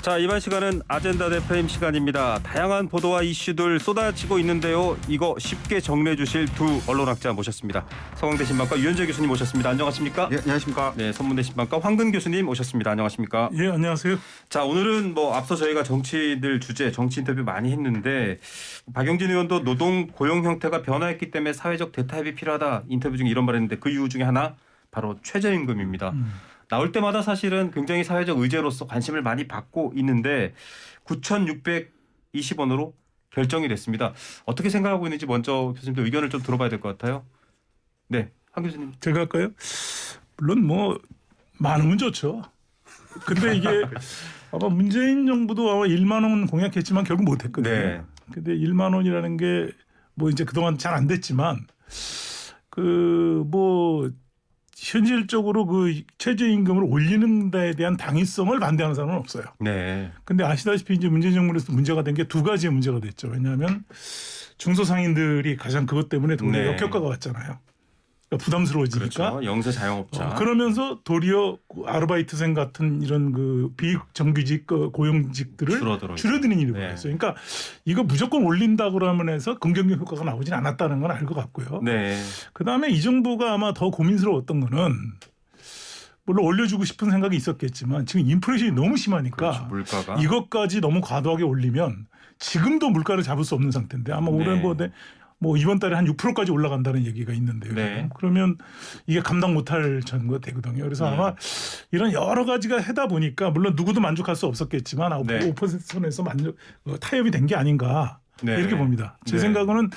자, 이번 시간은 아젠다 대프레임 시간입니다. 다양한 보도와 이슈들 쏟아지고 있는데요. 이거 쉽게 정리해 주실 두 언론학자 모셨습니다. 서강대 신방과 유현재 교수님 모셨습니다. 안녕하십니까? 예, 안녕하십니까? 네, 선문대 신방과 황근 교수님 모셨습니다. 안녕하십니까? 예, 안녕하세요. 자, 오늘은 앞서 저희가 정치인들 주제, 정치 인터뷰 많이 했는데 박영진 의원도 노동 고용 형태가 변화했기 때문에 사회적 대타협이 필요하다 인터뷰 중에 이런 말했는데 그 이유 중에 하나 바로 최저임금입니다. 나올 때마다 사실은 굉장히 사회적 의제로서 관심을 많이 받고 있는데 9,620원으로 결정이 됐습니다. 어떻게 생각하고 있는지 먼저 교수님들 의견을 좀 들어봐야 될 것 같아요. 네, 황 교수님. 제가 할까요? 물론 많으면 좋죠. 근데 이게 아마 문재인 정부도 아마 1만 원 공약했지만 결국 못했거든요. 네. 근데 1만 원이라는 게 이제 그동안 잘 안 됐지만 현실적으로 그 최저임금을 올리는 데에 대한 당위성을 반대하는 사람은 없어요. 네. 근데 아시다시피 이제 문재인 정부에서 문제가 된 게 두 가지의 문제가 됐죠. 왜냐하면 중소상인들이 가장 그것 때문에 도리어 네. 역효과가 왔잖아요. 그러니까 부담스러워지니까. 그렇죠. 영세 자영업자. 그러면서 도리어 아르바이트생 같은 이런 그 비정규직 고용직들을 줄어드는 일이 벌어졌어요. 그러니까 이거 무조건 올린다고 그러면 해서 긍정적 효과가 나오진 않았다는 건 알 것 같고요. 네. 그다음에 이 정부가 아마 더 고민스러웠던 거는 물론 올려주고 싶은 생각이 있었겠지만 지금 인플레이션이 너무 심하니까 그렇죠. 물가가. 이것까지 너무 과도하게 올리면 지금도 물가를 잡을 수 없는 상태인데 아마 올해 이번 달에 한 6%까지 올라간다는 얘기가 있는데요. 네. 그러면 이게 감당 못할 정도가 되거든요. 그래서 아마 이런 여러 가지가 하다 보니까 물론 누구도 만족할 수 없었겠지만 5% 선에서 타협이 된 게 아닌가 이렇게 봅니다. 제 생각은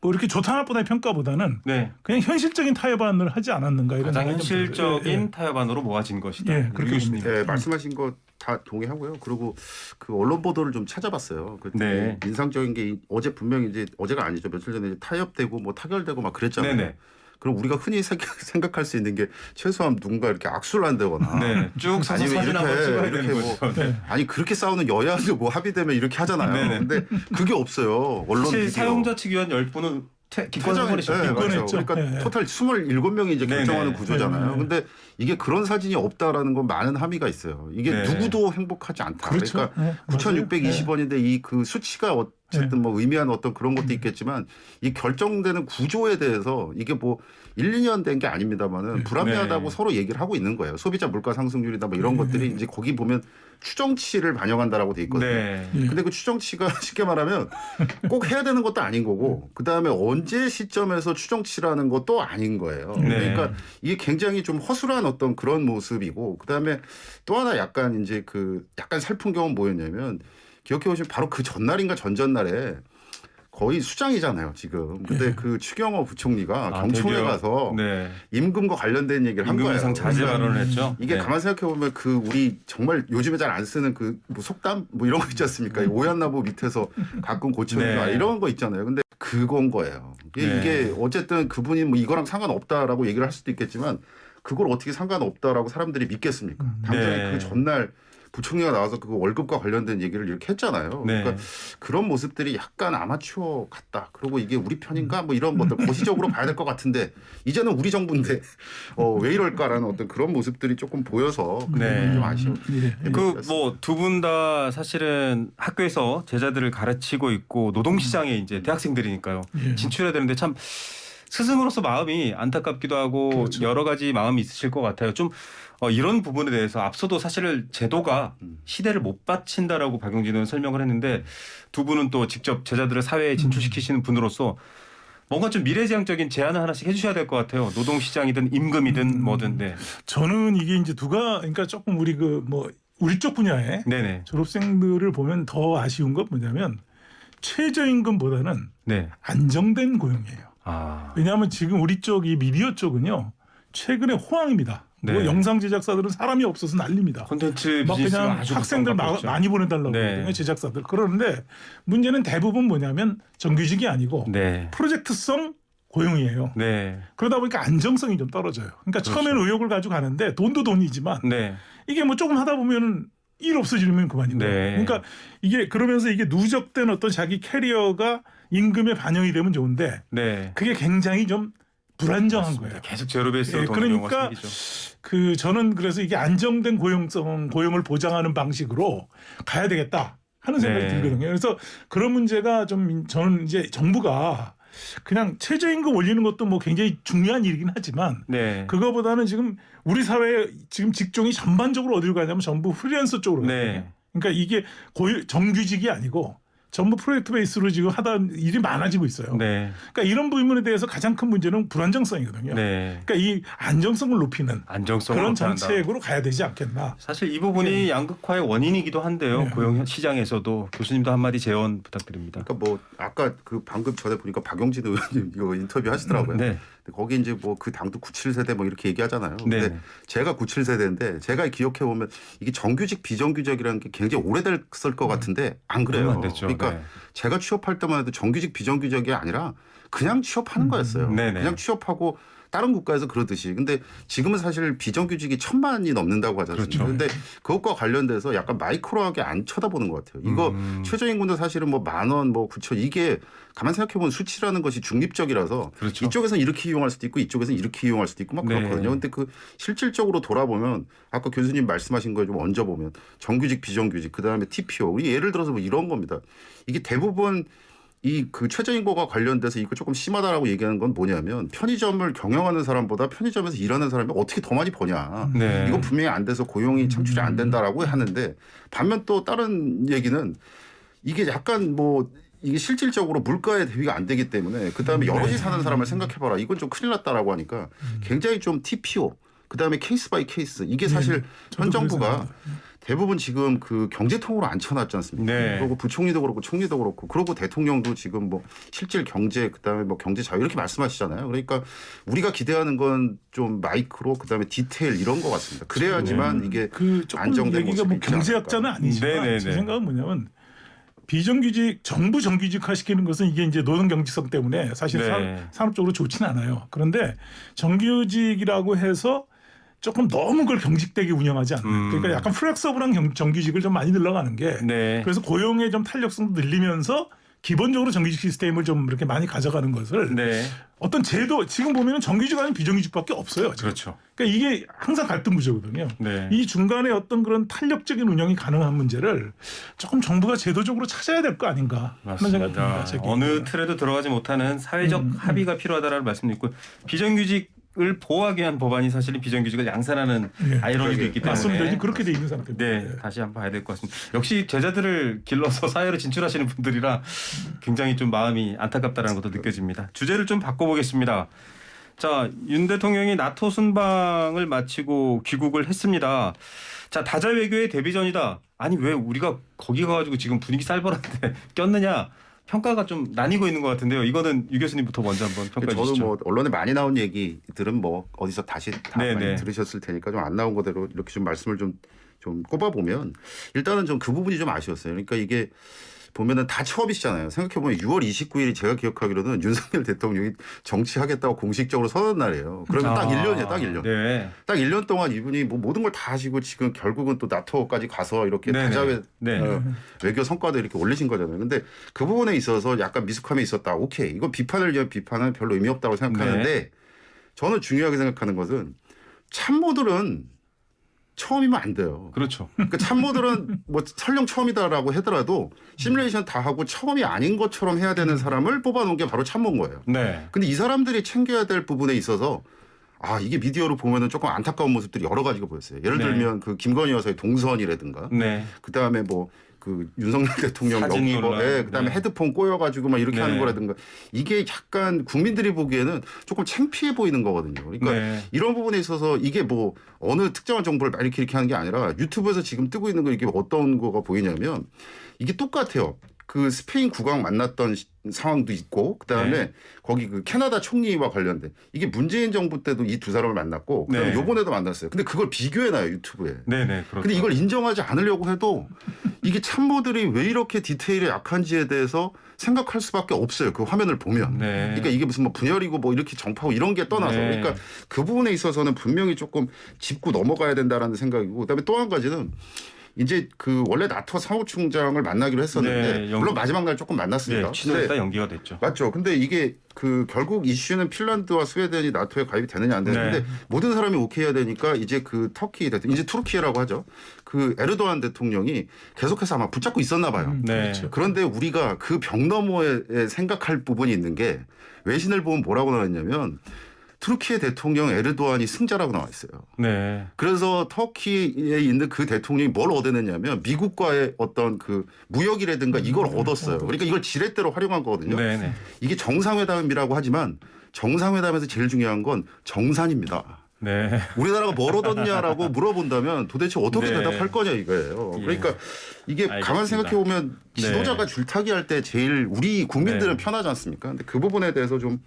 이렇게 좋다 나쁘다의 평가보다는 그냥 현실적인 타협안을 하지 않았는가 이런 가장 현실적인 타협안으로 모아진 것이다. 예, 그렇게 봅니다. 네, 말씀하신 거 다 동의하고요. 그리고 그 언론 보도를 좀 찾아봤어요. 그때 인상적인 게 어제 분명히 이제 어제가 아니죠. 며칠 전에 이제 타협되고 타결되고 막 그랬잖아요. 네네. 그럼 우리가 흔히 생각할 수 있는 게 최소한 누군가 이렇게 악수를 한다거나 쭉 사서 사진 한번 찍어야 되는 거죠. 아니 그렇게 싸우는 여야도 합의되면 이렇게 하잖아요. 근데 그게 없어요. 언론 사실 사용자 측 의원 10분은 기권해버리셨죠. 그러니까 토탈 27명이 이제 결정하는 구조잖아요. 근데 이게 그런 사진이 없다라는 건 많은 함의가 있어요. 이게 누구도 행복하지 않다. 그렇죠. 그러니까 9,620원인데 이 그 수치가 어쨌든 의미하는 어떤 그런 것도 있겠지만 이 결정되는 구조에 대해서 이게 1, 2년 된 게 아닙니다만은 불합리하다고 서로 얘기를 하고 있는 거예요. 소비자 물가 상승률이다 이런 것들이 이제 거기 보면 추정치를 반영한다라고 돼 있거든요. 근데 그 추정치가 쉽게 말하면 꼭 해야 되는 것도 아닌 거고 그다음에 언제 시점에서 추정치라는 것도 아닌 거예요. 그러니까 이게 굉장히 좀 허술한 어떤 그런 모습이고 그다음에 또 하나 약간 이제 약간 슬픈 경우는 뭐였냐면 기억해 보시면 바로 그 전날인가 전전날에 거의 수장이잖아요, 지금. 근데 그 추경호 부총리가 경총에 가서 임금과 관련된 얘기를 한 거예요. 임금 인상 자제 발언을 했죠. 이게 가만 생각해 보면 우리 정말 요즘에 잘 안 쓰는 속담 이런 거 있지 않습니까? 오얏나무 밑에서 가끔 고치는 이런 거 있잖아요. 근데 그건 거예요. 이게 어쨌든 그분이 이거랑 상관없다라고 얘기를 할 수도 있겠지만 그걸 어떻게 상관없다라고 사람들이 믿겠습니까? 당장에 그 전날 부총리가 나와서 그 월급과 관련된 얘기를 이렇게 했잖아요. 그러니까 그런 모습들이 약간 아마추어 같다. 그리고 이게 우리 편인가 이런 것들 거시적으로 봐야 될 것 같은데 이제는 우리 정부인데 왜 이럴까라는 어떤 그런 모습들이 조금 보여서 좀 아쉬워. 두 분 다 사실은 학교에서 제자들을 가르치고 있고 노동시장에 이제 대학생들이니까요. 진출해야 되는데 참 스승으로서 마음이 안타깝기도 하고 여러 가지 마음이 있으실 것 같아요. 좀 이런 부분에 대해서 앞서도 사실 제도가 시대를 못 받친다라고 박용진 의원 설명을 했는데 두 분은 또 직접 제자들을 사회에 진출시키시는 분으로서 뭔가 좀 미래지향적인 제안을 하나씩 해주셔야 될 것 같아요. 노동시장이든 임금이든 뭐든. 저는 이게 이제 그러니까 조금 우리 쪽 분야의 졸업생들을 보면 더 아쉬운 건 뭐냐면 최저임금보다는 안정된 고용이에요. 왜냐하면 지금 우리 쪽 이 미디어 쪽은요 최근에 호황입니다. 영상 제작사들은 사람이 없어서 난립니다. 콘텐츠 막 그냥 학생들 많이 보내달라고 하거든요. 제작사들. 그러는데 문제는 대부분 뭐냐면 정규직이 아니고 프로젝트성 고용이에요. 그러다 보니까 안정성이 좀 떨어져요. 그러니까 처음에는 의욕을 가지고 가는데 돈도 돈이지만 이게 조금 하다 보면 일 없어지면 그만인 거예요. 그러니까 이게 그러면서 이게 누적된 어떤 자기 캐리어가 임금에 반영이 되면 좋은데 그게 굉장히 좀 불안정한 맞습니다. 거예요. 계속 제로 베이스로 도는 그러니까 경우가 생기죠. 저는 그래서 이게 안정된 고용을 보장하는 방식으로 가야 되겠다 하는 생각이 들거든요. 그래서 그런 문제가 좀 저는 이제 정부가 그냥 최저임금 올리는 것도 뭐 굉장히 중요한 일이긴 하지만 그거보다는 지금 우리 사회 지금 직종이 전반적으로 어디로 가냐면 전부 프리랜서 쪽으로 가요. 그러니까 이게 정규직이 아니고 전부 프로젝트 베이스로 지금 하다 일이 많아지고 있어요. 그러니까 이런 부분에 대해서 가장 큰 문제는 불안정성이거든요. 그러니까 이 안정성을 높이는 그런 정책으로 가야 되지 않겠나. 사실 이 부분이 양극화의 원인이기도 한데요. 고용 시장에서도 교수님도 한마디 재원 부탁드립니다. 그러니까 뭐 아까 그 방금 전에 보니까 박용진 의원님 이거 인터뷰 하시더라고요. 거기 이제 뭐 그 당도 97세대 뭐 이렇게 얘기하잖아요. 근데 제가 97세대인데 제가 기억해 보면 이게 정규직 비정규직이라는 게 굉장히 오래됐을 것 같은데 안 그래요. 안 됐죠. 그러니까 제가 취업할 때만 해도 정규직 비정규직이 아니라 그냥 취업하는 거였어요. 그냥 취업하고 다른 국가에서 그러듯이. 근데 지금은 사실 비정규직이 1000만이 넘는다고 하지 않습니까? 그런데 그것과 관련돼서 약간 마이크로하게 안 쳐다보는 것 같아요. 이거 최저임금도 사실은 뭐 10,000원, 뭐 9,000 이게 가만 생각해보면 수치라는 것이 중립적이라서 이쪽에서는 이렇게 이용할 수도 있고 이쪽에서는 이렇게 이용할 수도 있고 막 그렇거든요. 근데 그 실질적으로 돌아보면 아까 교수님 말씀하신 거에 좀 얹어보면 정규직, 비정규직, 그다음에 TPO. 우리 예를 들어서 뭐 이런 겁니다. 이게 대부분 그 최저임금과 관련돼서 이거 조금 심하다라고 얘기하는 건 뭐냐면 편의점을 경영하는 사람보다 편의점에서 일하는 사람이 어떻게 더 많이 버냐. 이건 분명히 안 돼서 고용이 창출이 안 된다라고 하는데 반면 또 다른 얘기는 이게 약간 뭐 이게 실질적으로 물가의 대비가 안 되기 때문에 그다음에 여럿이 사는 사람을 생각해봐라. 이건 좀 큰일 났다라고 하니까 굉장히 좀 TPO 그다음에 케이스 바이 케이스 이게 사실 현 정부가 대부분 지금 그 경제통으로 앉혀놨지 않습니까? 그리고 부총리도 그렇고 총리도 그렇고 그리고 대통령도 지금 뭐 실질 경제 그다음에 뭐 경제 자유 이렇게 말씀하시잖아요. 그러니까 우리가 기대하는 건 좀 마이크로 그다음에 디테일 이런 것 같습니다. 그래야지만 이게 안정된 모습이 뭐 경제학자는 아니지만 제 생각은 뭐냐면 비정규직 정부 정규직화 시키는 것은 이게 이제 노동 경직성 때문에 사실 산업적으로 좋지는 않아요. 그런데 정규직이라고 해서 조금 너무 그걸 경직되게 운영하지 않는. 그러니까 약간 플렉서블한 정규직을 좀 많이 늘러가는 게 그래서 고용의 좀 탄력성도 늘리면서 기본적으로 정규직 시스템을 좀 이렇게 많이 가져가는 것을 어떤 제도 지금 보면은 정규직 아닌 비정규직밖에 없어요. 지금. 그러니까 이게 항상 갈등 구조거든요. 이 중간에 어떤 그런 탄력적인 운영이 가능한 문제를 조금 정부가 제도적으로 찾아야 될 거 아닌가 하는 생각이 듭니다. 어느 틀에도 들어가지 못하는 사회적 합의가 필요하다라는 말씀도 있고 비정규직 을 보호하기 위한 법안이 사실은 비정규직을 양산하는 아이러니도 있기 때문에 맞습니다. 그렇게 돼 있는 상태입니다. 다시 한번 봐야 될 것 같습니다. 역시 제자들을 길러서 사회로 진출하시는 분들이라 굉장히 좀 마음이 안타깝다는 것도 느껴집니다. 주제를 좀 바꿔보겠습니다. 자, 윤 대통령이 나토 순방을 마치고 귀국을 했습니다. 자, 다자 외교의 데뷔전이다. 아니 왜 우리가 거기 가가지고 지금 분위기 쌀벌한데 꼈느냐. 평가가 좀 나뉘고 있는 것 같은데요. 이거는 유 교수님부터 먼저 한번 평가해 주시죠. 저도 뭐 언론에 많이 나온 얘기들은 뭐 어디서 다시 다 많이 들으셨을 테니까 좀 안 나온 거대로 이렇게 좀 말씀을 좀 꼽아보면 일단은 좀 그 부분이 좀 아쉬웠어요. 그러니까 이게 보면은 다 처음이시잖아요. 생각해보면 6월 29일이 제가 기억하기로는 윤석열 대통령이 정치하겠다고 공식적으로 선언 날이에요. 그러면 딱 1년이에요. 딱 1년. 딱 1년 동안 이분이 뭐 모든 걸 다 하시고 지금 결국은 또 나토까지 가서 이렇게 다자외 외교 성과도 이렇게 올리신 거잖아요. 근데 그 부분에 있어서 약간 미숙함이 있었다. 오케이. 이거 비판을 위한 비판은 별로 의미 없다고 생각하는데 저는 중요하게 생각하는 것은 참모들은 처음이면 안 돼요. 그러니까 참모들은 뭐 설령 처음이다라고 하더라도 시뮬레이션 다 하고 처음이 아닌 것처럼 해야 되는 사람을 뽑아놓은 게 바로 참모인 거예요. 근데 이 사람들이 챙겨야 될 부분에 있어서 이게 미디어로 보면은 조금 안타까운 모습들이 여러 가지가 보였어요. 예를 들면 그 김건희 여사의 동선이라든가 그다음에 뭐 그 윤석열 대통령 여기 그다음에 헤드폰 꼬여가지고 막 이렇게 하는 거라든가 이게 약간 국민들이 보기에는 조금 창피해 보이는 거거든요. 그러니까 이런 부분에 있어서 이게 뭐 어느 특정한 정보를 막 이렇게 하는 게 아니라 유튜브에서 지금 뜨고 있는 거 이게 어떤 거가 보이냐면 이게 똑같아요. 그 스페인 국왕 만났던 상황도 있고 그다음에 거기 그 캐나다 총리와 관련된 이게 문재인 정부 때도 이 두 사람을 만났고 그다음에 요번에도 만났어요. 근데 그걸 비교해놔요 유튜브에. 근데 이걸 인정하지 않으려고 해도 이게 참모들이 왜 이렇게 디테일이 약한지에 대해서 생각할 수밖에 없어요. 그 화면을 보면. 그러니까 이게 무슨 뭐 분열이고 뭐 이렇게 정파고 이런 게 떠나서 그러니까 그 부분에 있어서는 분명히 조금 짚고 넘어가야 된다라는 생각이고 그다음에 또 한 가지는 이제 그 원래 나토 사무총장을 만나기로 했었는데 네, 물론 마지막 날 조금 만났습니다. 네, 취소했다 연기가 됐죠. 맞죠. 근데 이게 그 결국 이슈는 핀란드와 스웨덴이 나토에 가입이 되느냐 안 되느냐. 근데 모든 사람이 오케이 해야 되니까 이제 그 터키 대통령, 이제 투르키예라고 하죠. 그 에르도안 대통령이 계속해서 아마 붙잡고 있었나 봐요. 그렇죠. 그런데 우리가 그 벽 너머에 생각할 부분이 있는 게 외신을 보면 뭐라고 나왔냐면 투르키의 대통령 에르도안이 승자라고 나와 있어요. 네. 그래서 터키에 있는 그 대통령이 뭘 얻어냈냐면 미국과의 어떤 그 무역이라든가 이걸 얻었어요. 그러니까 이걸 지렛대로 활용한 거거든요. 네네. 이게 정상회담이라고 하지만 정상회담에서 제일 중요한 건 정산입니다. 네. 우리나라가 뭘 얻었냐라고 물어본다면 도대체 어떻게 네. 대답할 거냐 이거예요. 예. 그러니까 이게 알겠습니다. 가만 생각해 보면 지도자가 줄타기 할 때 제일 우리 국민들은 편하지 않습니까? 근데 그 부분에 대해서 좀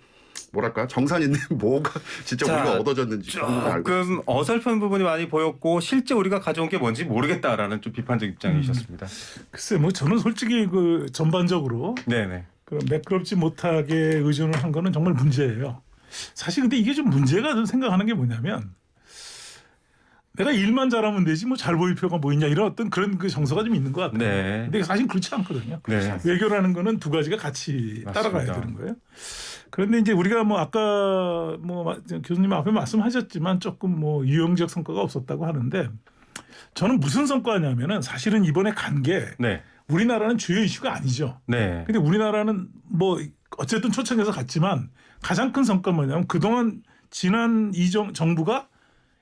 뭐랄까 정산 있는 뭐가 진짜 자, 우리가 얻어졌는지 조금 어설픈 부분이 많이 보였고 실제 우리가 가져온 게 뭔지 모르겠다라는 좀 비판적 입장이셨습니다. 글쎄 뭐 저는 솔직히 그 전반적으로 네네. 그 매끄럽지 못하게 의존을 한 거는 정말 문제예요. 사실 근데 이게 좀 문제가 저는 생각하는 게 뭐냐면 내가 일만 잘하면 되지 뭐 잘 보일 필요가 뭐 있냐 이런 어떤 그런 그 정서가 좀 있는 것 같아요. 네. 근데 사실 그렇지 않거든요. 네. 외교라는 거는 두 가지가 같이 맞습니다. 따라가야 되는 거예요. 그런데 이제 우리가 뭐 아까 뭐 교수님 앞에 말씀하셨지만 조금 뭐 유형적 성과가 없었다고 하는데 저는 무슨 성과냐면은 사실은 이번에 간 게 네. 우리나라는 주요 이슈가 아니죠. 네. 근데 우리나라는 뭐 어쨌든 초청해서 갔지만 가장 큰 성과는 뭐냐면 그동안 지난 정부가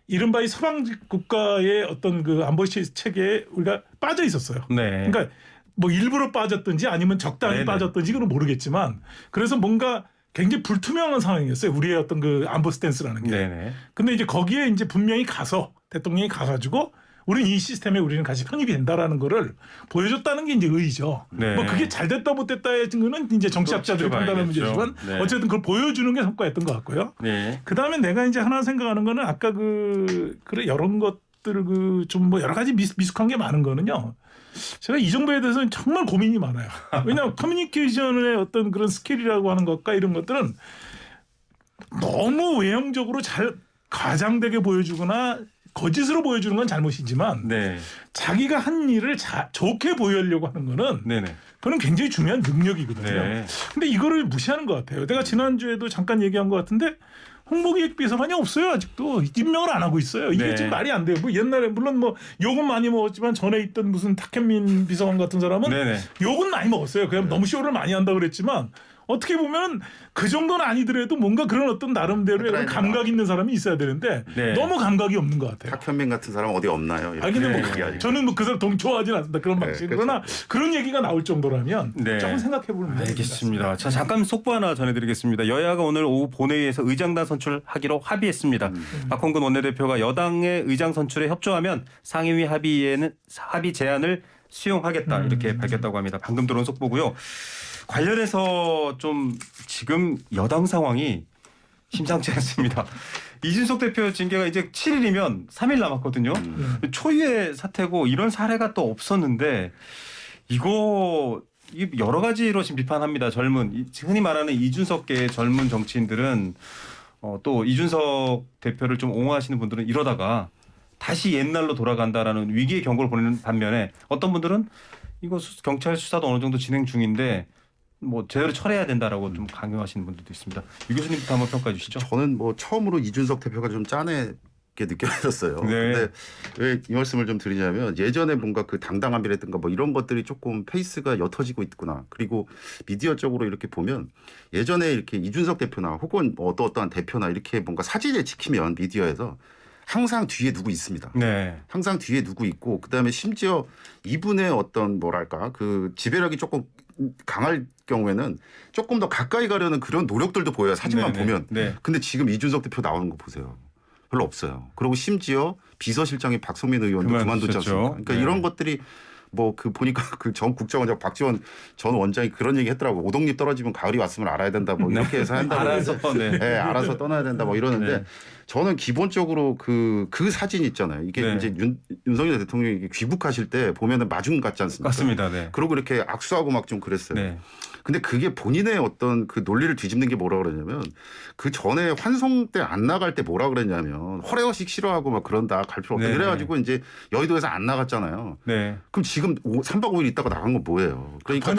이른바 이 서방 국가의 어떤 그 안보 체계에 우리가 빠져 있었어요. 네. 그러니까 뭐 일부러 빠졌든지 아니면 적당히 네네. 빠졌든지 그건 모르겠지만 그래서 뭔가 굉장히 불투명한 상황이었어요. 우리의 어떤 그 안보 스탠스라는 게. 네네. 근데 이제 거기에 이제 분명히 가서 대통령이 가가지고 우리는 이 시스템에 우리는 같이 편입이 된다라는 거를 보여줬다는 게 이제 의의죠. 네. 뭐 그게 잘 됐다 못 됐다의 증거는 이제 정치학자들이 판단하는 문제지만 네. 어쨌든 그걸 보여주는 게 성과였던 것 같고요. 네. 그 다음에 내가 이제 하나 생각하는 거는 아까 그래 이런 것들 그 좀 뭐 여러 가지 미숙한 게 많은 거는요. 제가 이 정부에 대해서는 정말 고민이 많아요. 왜냐하면 커뮤니케이션의 어떤 그런 스킬이라고 하는 것과 이런 것들은 너무 외형적으로 잘 과장되게 보여주거나 거짓으로 보여주는 건 잘못이지만 네. 자기가 한 일을 좋게 보이려고 하는 거는 네네. 그건 굉장히 중요한 능력이거든요. 네. 근데 이거를 무시하는 것 같아요. 내가 지난주에도 잠깐 얘기한 것 같은데 홍보기획비서관이 없어요. 아직도 임명을 안 하고 있어요. 이게 네. 지금 말이 안 돼요. 뭐 옛날에 물론 뭐 욕은 많이 먹었지만 전에 있던 무슨 탁현민 비서관 같은 사람은 네네. 욕은 많이 먹었어요. 그냥 너무 쇼를 많이 한다 그랬지만 어떻게 보면 그 정도는 아니더라도 뭔가 그런 어떤 나름대로의 그런 감각 있는 사람이 있어야 되는데 네. 너무 감각이 없는 것 같아요. 탁현민 같은 사람 어디 없나요? 아니 근데 뭐 네. 저는 뭐 그 사람 동조하지는 않습니다. 그런 방식. 그렇죠. 그러나 그런 얘기가 나올 정도라면 네. 조금 생각해 볼 문제가 알겠습니다. 자, 잠깐 속보 하나 전해드리겠습니다. 여야가 오늘 오후 본회의에서 의장단 선출하기로 합의했습니다. 박홍근 원내대표가 여당의 의장 선출에 협조하면 상임위 합의 제안을 수용하겠다 이렇게 밝혔다고 합니다. 방금 들어온 속보고요. 관련해서 좀 지금 여당 상황이 심상치 않습니다. 이준석 대표 징계가 이제 7일이면 3일 남았거든요. 초유의 사태고 이런 사례가 또 없었는데 이거 여러 가지로 지금 비판합니다. 흔히 말하는 이준석계의 젊은 정치인들은 또 이준석 대표를 좀 옹호하시는 분들은 이러다가 다시 옛날로 돌아간다라는 위기의 경고를 보내는 반면에 어떤 분들은 이거 경찰 수사도 어느 정도 진행 중인데 뭐 제대로 처리해야 된다라고 좀 강요하시는 분들도 있습니다. 유 교수님부터 한번 평가해 주시죠. 저는 뭐 처음으로 이준석 대표가 좀 짠하게 느껴졌어요. 네. 근데 왜 이 말씀을 좀 드리냐면 예전에 뭔가 그 당당함이라든가 뭐 이런 것들이 조금 페이스가 옅어지고 있구나. 그리고 미디어 쪽으로 이렇게 보면 예전에 이렇게 이준석 대표나 혹은 뭐 어떠한 대표나 이렇게 뭔가 사진에 찍히면 미디어에서 항상 뒤에 누구 있습니다. 네. 항상 뒤에 누구 있고 그다음에 심지어 이분의 어떤 뭐랄까 그 지배력이 조금 강할 경우에는 조금 더 가까이 가려는 그런 노력들도 보여요. 사진만 네네. 보면. 네. 근데 지금 이준석 대표 나오는 거 보세요. 별로 없어요. 그리고 심지어 비서실장이 박성민 의원도 그만뒀지 그만두셨죠. 않습니까? 그러니까 네. 이런 것들이 뭐 그 보니까 그 전 국정원장 박지원 전 원장이 그런 얘기 했더라고. 오동잎 떨어지면 가을이 왔음을 알아야 된다. 뭐 이렇게 해서 한다고. 알아서 알아서 떠나야 된다. 뭐 이러는데 저는 기본적으로 그 사진 있잖아요. 이게 이제 윤석열 대통령이 귀국하실 때 보면은 마중 같지 않습니까? 맞습니다. 그리고 이렇게 악수하고 막 좀 그랬어요. 근데 그게 본인의 어떤 그 논리를 뒤집는 게 뭐라 그러냐면 그 전에 환송 때 안 나갈 때 뭐라 그랬냐면 허례허식 싫어하고 막 그런다 갈 필요 없다. 그래가지고 이제 여의도에서 안 나갔잖아요. 그럼 지금 3박 5일 있다가 나간 건 뭐예요? 그러니까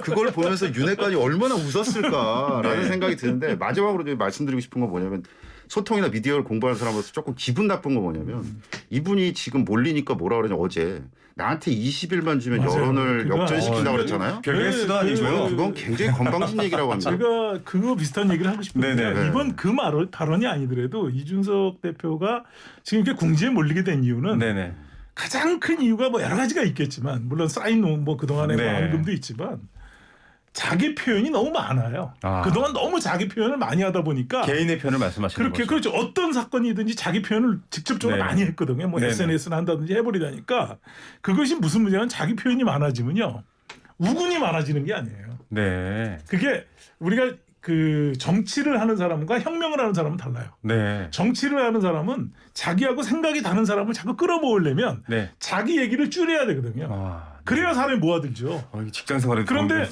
그걸 보면서 윤핵관이 얼마나 웃었을까라는 생각이 드는데 마지막으로 좀 말씀드리고 싶은 건 뭐냐면 소통이나 미디어를 공부하는 사람으로서 조금 기분 나쁜 건 뭐냐면 이분이 지금 몰리니까 뭐라 그러냐 어제 나한테 20일만 주면 여론을 역전시킨다고 그랬잖아요. 별의 수도 아니고요. 그건 굉장히 건방진 얘기라고 합니다. 제가 그거 비슷한 얘기를 하고 싶은데 이번 그 발언이 아니더라도 이준석 대표가 지금 이렇게 궁지에 몰리게 된 이유는 가장 큰 이유가 뭐 여러 가지가 있겠지만 물론 쌓인 뭐 그동안의 앙금도 있지만 자기 표현이 너무 많아요. 그동안 너무 자기 표현을 많이 하다 보니까 개인의 표현을 말씀하시는 거죠. 그렇죠. 어떤 사건이든지 자기 표현을 직접적으로 많이 했거든요. 뭐 SNS나 한다든지 해버리다니까 그것이 무슨 문제냐면 자기 표현이 많아지면요. 우군이 많아지는 게 아니에요. 그게 우리가 그 정치를 하는 사람과 혁명을 하는 사람은 달라요. 정치를 하는 사람은 자기하고 생각이 다른 사람을 자꾸 끌어모으려면 자기 얘기를 줄여야 되거든요. 그래야 사람이 모아들죠. 직장 생활에 그런데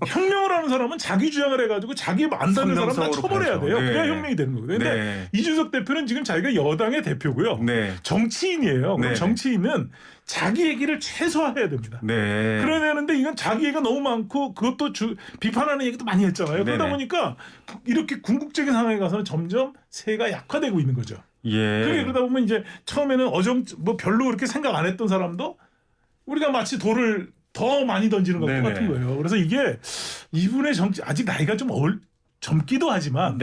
혁명을 하는 사람은 자기 주장을 해가지고 자기 안다는 사람 다 쳐버려야 돼요. 그래야 혁명이 되는 거거든요. 근데 이준석 대표는 지금 자기가 여당의 대표고요. 정치인이에요. 그럼 정치인은 자기 얘기를 최소화해야 됩니다. 그래야 되는데 이건 자기 얘기가 너무 많고 그것도 비판하는 얘기도 많이 했잖아요. 그러다 보니까 이렇게 궁극적인 상황에 가서는 점점 세가 약화되고 있는 거죠. 그러다 보면 이제 처음에는 뭐 별로 그렇게 생각 안 했던 사람도 우리가 마치 돌을 더 많이 던지는 것 같은 거예요. 그래서 이게 이분의 정치 아직 나이가 좀 젊기도 하지만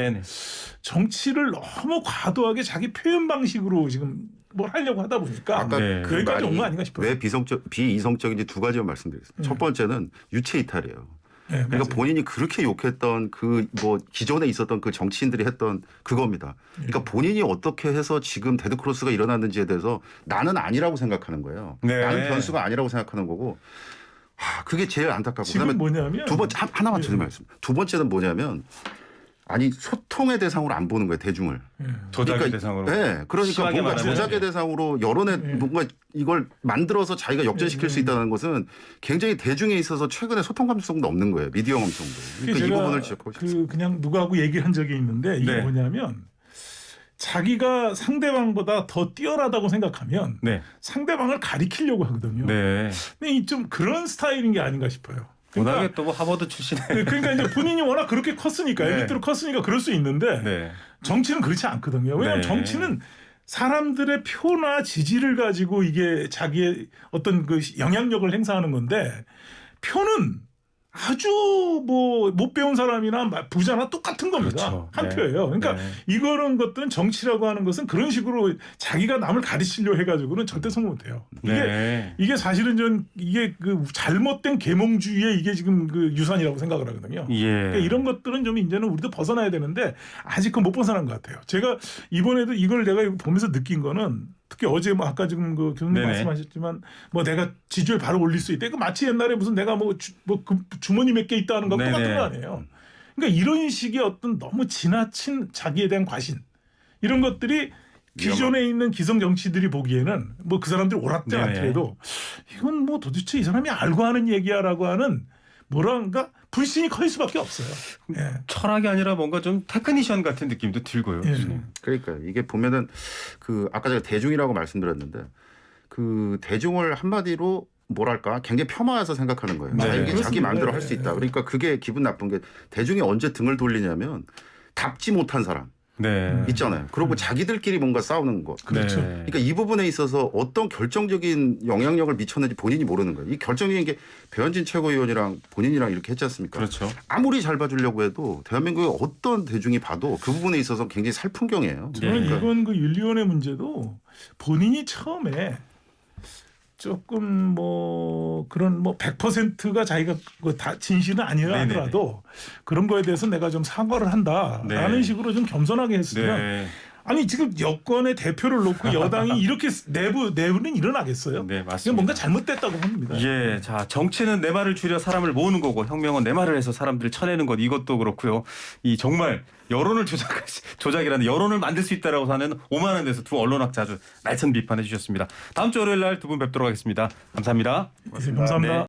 정치를 너무 과도하게 자기 표현 방식으로 지금 뭘 하려고 하다 보니까 아까 그 여기까지 온 거 아닌가 싶어요. 왜 비이성적인지 두 가지만 말씀드리겠습니다. 첫 번째는 유체 이탈이에요. 그러니까 맞아요. 본인이 그렇게 욕했던 그 뭐 기존에 있었던 그 정치인들이 했던 그겁니다. 그러니까 본인이 어떻게 해서 지금 데드크로스가 일어났는지에 대해서 나는 아니라고 생각하는 거예요. 나는 변수가 아니라고 생각하는 거고. 그게 제일 안타깝고. 지금 그다음에 뭐냐면 두 번째 하나만 더 말씀. 두 번째는 뭐냐면 아니 소통의 대상으로 안 보는 거예요 대중을. 조작의 대상으로. 그러니까 뭔가 조작의 대상으로 여론에 뭔가 이걸 만들어서 자기가 역전시킬 수 있다는 것은 굉장히 대중에 있어서 최근에 소통 감수성도 없는 거예요. 미디어 감수성도. 그러니까 이 부분을 지적하고 싶습니다. 그냥 누구하고 얘기한 적이 있는데 이게 뭐냐면 자기가 상대방보다 더 뛰어나다고 생각하면 상대방을 가리키려고 하거든요. 근데 좀 그런 스타일인 게 아닌가 싶어요. 워낙에 또 하버드 출신에 그러니까 이제 본인이 워낙 그렇게 컸으니까 엘리트로 컸으니까 그럴 수 있는데 정치는 그렇지 않거든요. 왜냐하면 정치는 사람들의 표나 지지를 가지고 이게 자기의 어떤 그 영향력을 행사하는 건데 표는 아주 뭐 못 배운 사람이나 부자나 똑같은 겁니다. 한 표예요. 그러니까 이런 것들은 정치라고 하는 것은 그런 식으로 자기가 남을 가르치려 해가지고는 절대 성공 못해요. 이게 사실은 전 이게 그 잘못된 계몽주의의 이게 지금 그 유산이라고 생각을 하거든요. 그러니까 이런 것들은 좀 이제는 우리도 벗어나야 되는데 아직 그건 못 벗어난 것 같아요. 제가 이번에도 이걸 내가 보면서 느낀 거는 특히 어제 뭐 아까 지금 그 교수님 말씀하셨지만 뭐 내가 지지율 바로 올릴 수 있다. 그 마치 옛날에 무슨 내가 뭐 그 주머니 몇 개 있다는 거 똑같은 거 아니에요. 그러니까 이런 식의 어떤 너무 지나친 자기에 대한 과신 이런 것들이 기존에 있는 기성 정치들이 보기에는 뭐 그 사람들이 옳았지 않더라도 이건 뭐 도대체 이 사람이 알고 하는 얘기야라고 하는 뭐랄까 불신이 커질 수밖에 없어요. 철학이 아니라 뭔가 좀 테크니션 같은 느낌도 들고요. 그러니까 이게 보면은 그 아까 제가 대중이라고 말씀드렸는데 그 대중을 한마디로 뭐랄까 굉장히 폄하해서 생각하는 거예요. 이게 자기 마음대로 할 수 있다. 그러니까 그게 기분 나쁜 게 대중이 언제 등을 돌리냐면 답지 못한 사람. 있잖아요. 그리고 자기들끼리 뭔가 싸우는 것. 그러니까 이 부분에 있어서 어떤 결정적인 영향력을 미쳤는지 본인이 모르는 거예요. 이 결정적인 게 배현진 최고위원이랑 본인이랑 이렇게 했지 않습니까? 아무리 잘 봐주려고 해도 대한민국의 어떤 대중이 봐도 그 부분에 있어서 굉장히 살풍경이에요. 저는 이번 그 윤리원의 문제도 본인이 처음에 조금 뭐 그런 뭐 100%가 자기가 다 진실은 아니라 하더라도 그런 거에 대해서 내가 좀 사과를 한다라는 식으로 좀 겸손하게 했으면 아니 지금 여권의 대표를 놓고 여당이 이렇게 내부는 일어나겠어요? 네, 맞습니다. 이건 뭔가 잘못됐다고 봅니다. 예, 자 정치는 내 말을 줄여 사람을 모으는 거고 혁명은 내 말을 해서 사람들을 쳐내는 것 이것도 그렇고요. 이 정말 여론을 조작이라는 여론을 만들 수 있다라고 하는 오만한 데서 두 언론학자 아주 날선 비판해 주셨습니다. 다음 주 월요일 날 두 분 뵙도록 하겠습니다. 감사합니다. 고맙습니다. 감사합니다. 네.